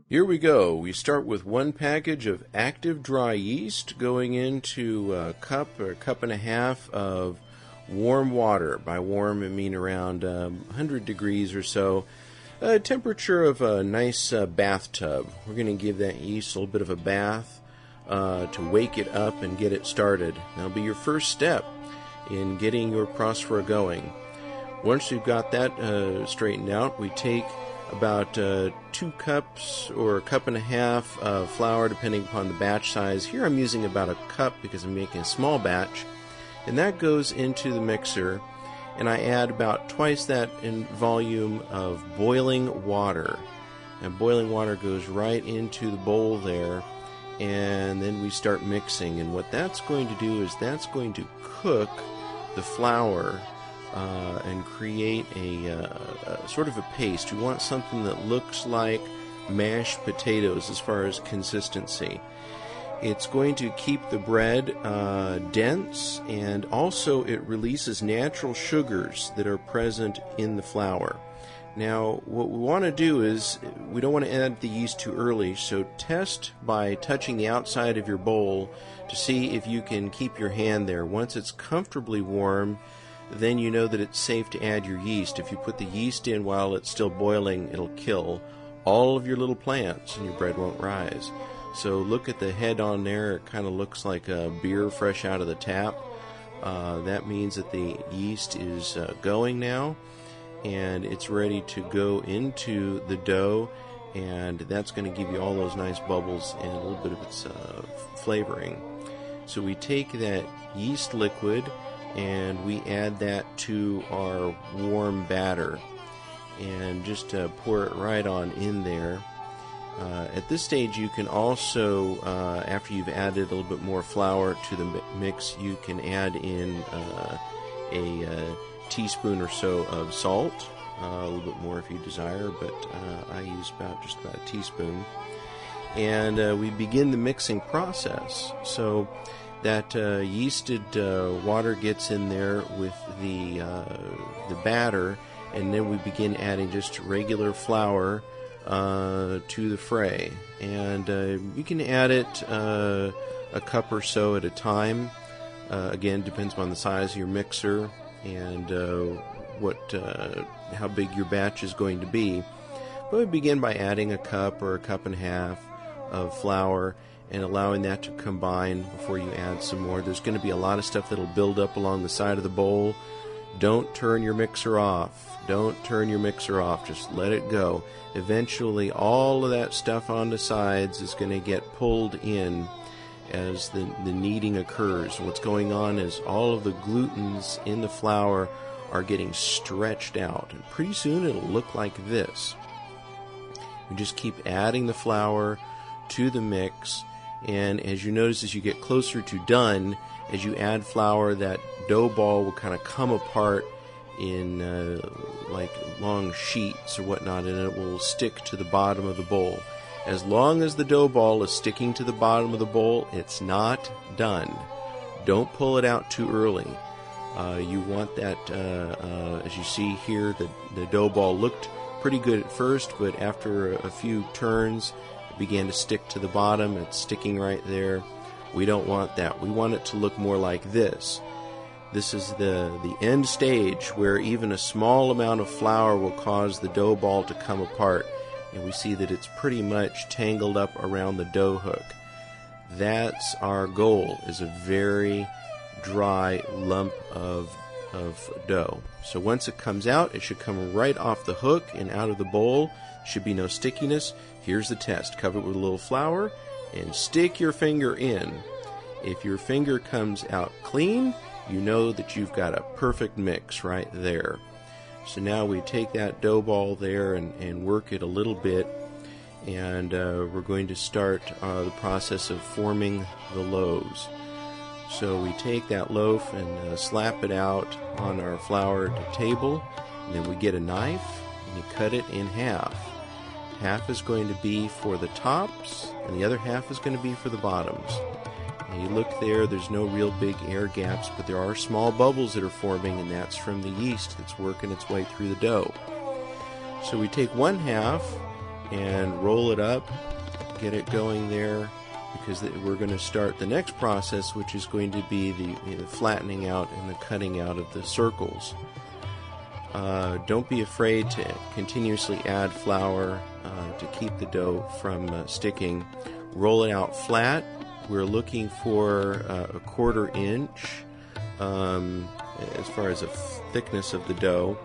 Here we go. We start with one package of active dry yeast going into a cup or a cup and a half of warm water. By warm, I mean around 100 degrees or so. A temperature of a nice bathtub. We're going to give that yeast a little bit of a bath to wake it up and get it started. That'll be your first step in getting your Prosphora going. Once you've got that straightened out, we take about 2 cups or a cup and a half of flour, depending upon the batch size. Here I'm using about a cup because I'm making a small batch. And that goes into the mixer, and I add about twice that in volume of boiling water. And boiling water goes right into the bowl there, and then we start mixing. And what that's going to do is that's going to cook the flour and create a sort of a paste. You want something that looks like mashed potatoes as far as consistency. It's going to keep the bread dense, and also it releases natural sugars that are present in the flour. Now, what we want to do is we don't want to add the yeast too early, so test by touching the outside of your bowl to see if you can keep your hand there. Once it's comfortably warm, then you know that it's safe to add your yeast. If you put the yeast in while it's still boiling, it'll kill all of your little plants and your bread won't rise. So look at the head on there. It kind of looks like a beer fresh out of the tap. That means that the yeast is going now, and it's ready to go into the dough, and that's going to give you all those nice bubbles and a little bit of its flavoring. So we take that yeast liquid and we add that to our warm batter and just pour it right on in there. At this stage, you can also, after you've added a little bit more flour to the mix, you can add in a teaspoon or so of salt, a little bit more if you desire, but I use just about a teaspoon. And we begin the mixing process. So that yeasted water gets in there with the batter, and then we begin adding just regular flour to the fray. And you can add it a cup or so at a time. Again, depends on the size of your mixer and how big your batch is going to be. But we begin by adding a cup or a cup and a half of flour and allowing that to combine before you add some more. There's going to be a lot of stuff that'll build up along the side of the bowl. Don't turn your mixer off. Don't turn your mixer off. Just let it go. Eventually, all of that stuff on the sides is going to get pulled in as the kneading occurs. What's going on is all of the glutens in the flour are getting stretched out. And pretty soon it'll look like this. You just keep adding the flour to the mix. And as you notice, as you get closer to done, as you add flour, that dough ball will kind of come apart in like long sheets or whatnot, and it will stick to the bottom of the bowl. As long as the dough ball is sticking to the bottom of the bowl, it's not done. Don't pull it out too early. You want that, as you see here, the dough ball looked pretty good at first, but after a few turns, began to stick to the bottom. It's sticking right there. We don't want that. We want it to look more like this. This is the end stage where even a small amount of flour will cause the dough ball to come apart, and we see that it's pretty much tangled up around the dough hook. That's our goal, is a very dry lump of dough. So once it comes out, it should come right off the hook and out of the bowl. Should be no stickiness. Here's the test. Cover it with a little flour and stick your finger in. If your finger comes out clean, you know that you've got a perfect mix right there. So now we take that dough ball there and work it a little bit, and we're going to start the process of forming the loaves. So we take that loaf and slap it out on our floured table, and then we get a knife and you cut it in half. Half is going to be for the tops, and the other half is going to be for the bottoms. And you look there, there's no real big air gaps, but there are small bubbles that are forming, and that's from the yeast that's working its way through the dough. So we take one half and roll it up, get it going there, because we're going to start the next process, which is going to be the flattening out and the cutting out of the circles. Don't be afraid to continuously add flour to keep the dough from sticking. Roll it out flat. We're looking for a 1/4 inch as far as the thickness of the dough.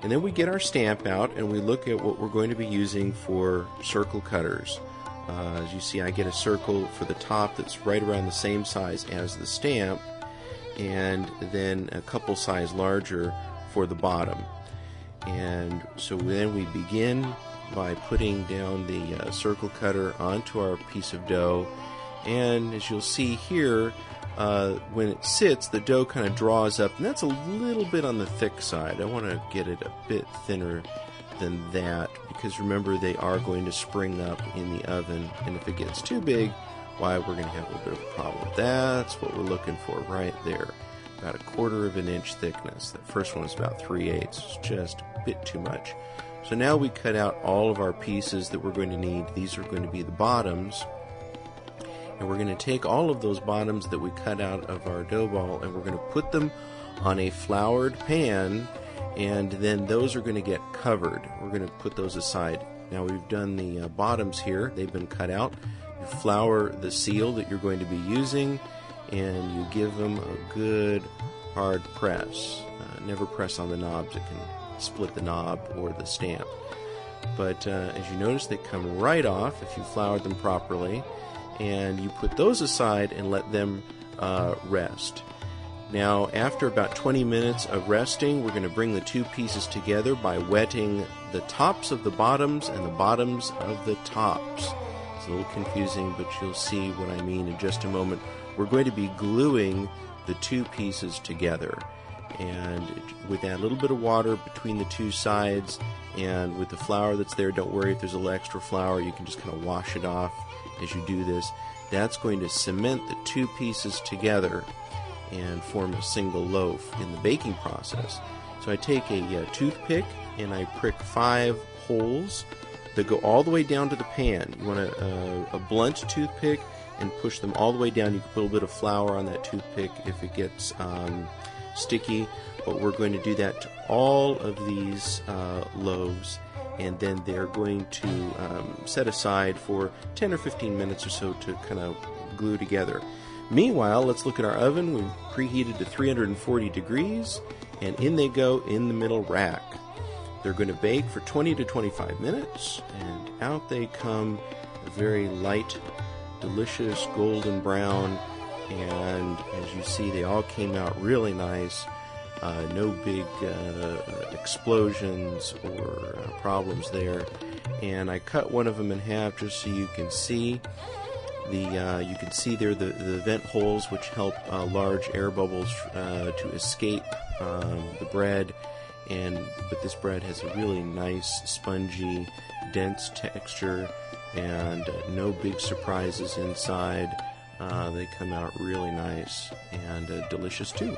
And then we get our stamp out and we look at what we're going to be using for circle cutters. As you see, I get a circle for the top that's right around the same size as the stamp, and then a couple size larger for the bottom. And so then we begin by putting down the circle cutter onto our piece of dough, and as you'll see here, when it sits, the dough kind of draws up, and that's a little bit on the thick side. I want to get it a bit thinner than that, because remember, they are going to spring up in the oven, and if it gets too big, why, we're going to have a little bit of a problem. That's what we're looking for right there, about a 1/4 inch thickness. That first one is about 3/8, it's just a bit too much. So now we cut out all of our pieces that we're going to need. These are going to be the bottoms, and we're going to take all of those bottoms that we cut out of our dough ball, and we're going to put them on a floured pan, and then those are going to get covered. We're going to put those aside. Now we've done the bottoms here. They've been cut out. You flour the seal that you're going to be using, and you give them a good hard press. Never press on the knobs. It can split the knob or the stamp. But as you notice, they come right off if you floured them properly, and you put those aside and let them rest. Now, after about 20 minutes of resting, we're going to bring the two pieces together by wetting the tops of the bottoms and the bottoms of the tops. It's a little confusing, but you'll see what I mean in just a moment. We're going to be gluing the two pieces together, and with that little bit of water between the two sides, and with the flour that's there, don't worry if there's a little extra flour, you can just kind of wash it off as you do this. That's going to cement the two pieces together and form a single loaf in the baking process. So I take a toothpick and I prick 5 holes that go all the way down to the pan. You want a blunt toothpick and push them all the way down. You can put a little bit of flour on that toothpick if it gets sticky, but we're going to do that to all of these loaves, and then they're going to set aside for 10 or 15 minutes or so to kind of glue together. Meanwhile, let's look at our oven. We've preheated to 340 degrees, and in they go in the middle rack. They're going to bake for 20 to 25 minutes, and out they come, a very light, delicious golden brown, and as you see, they all came out really nice. No big explosions or problems there. And I cut one of them in half just so you can see. You can see there the vent holes, which help large air bubbles to escape the bread. But this bread has a really nice, spongy, dense texture, and no big surprises inside. They come out really nice and delicious too.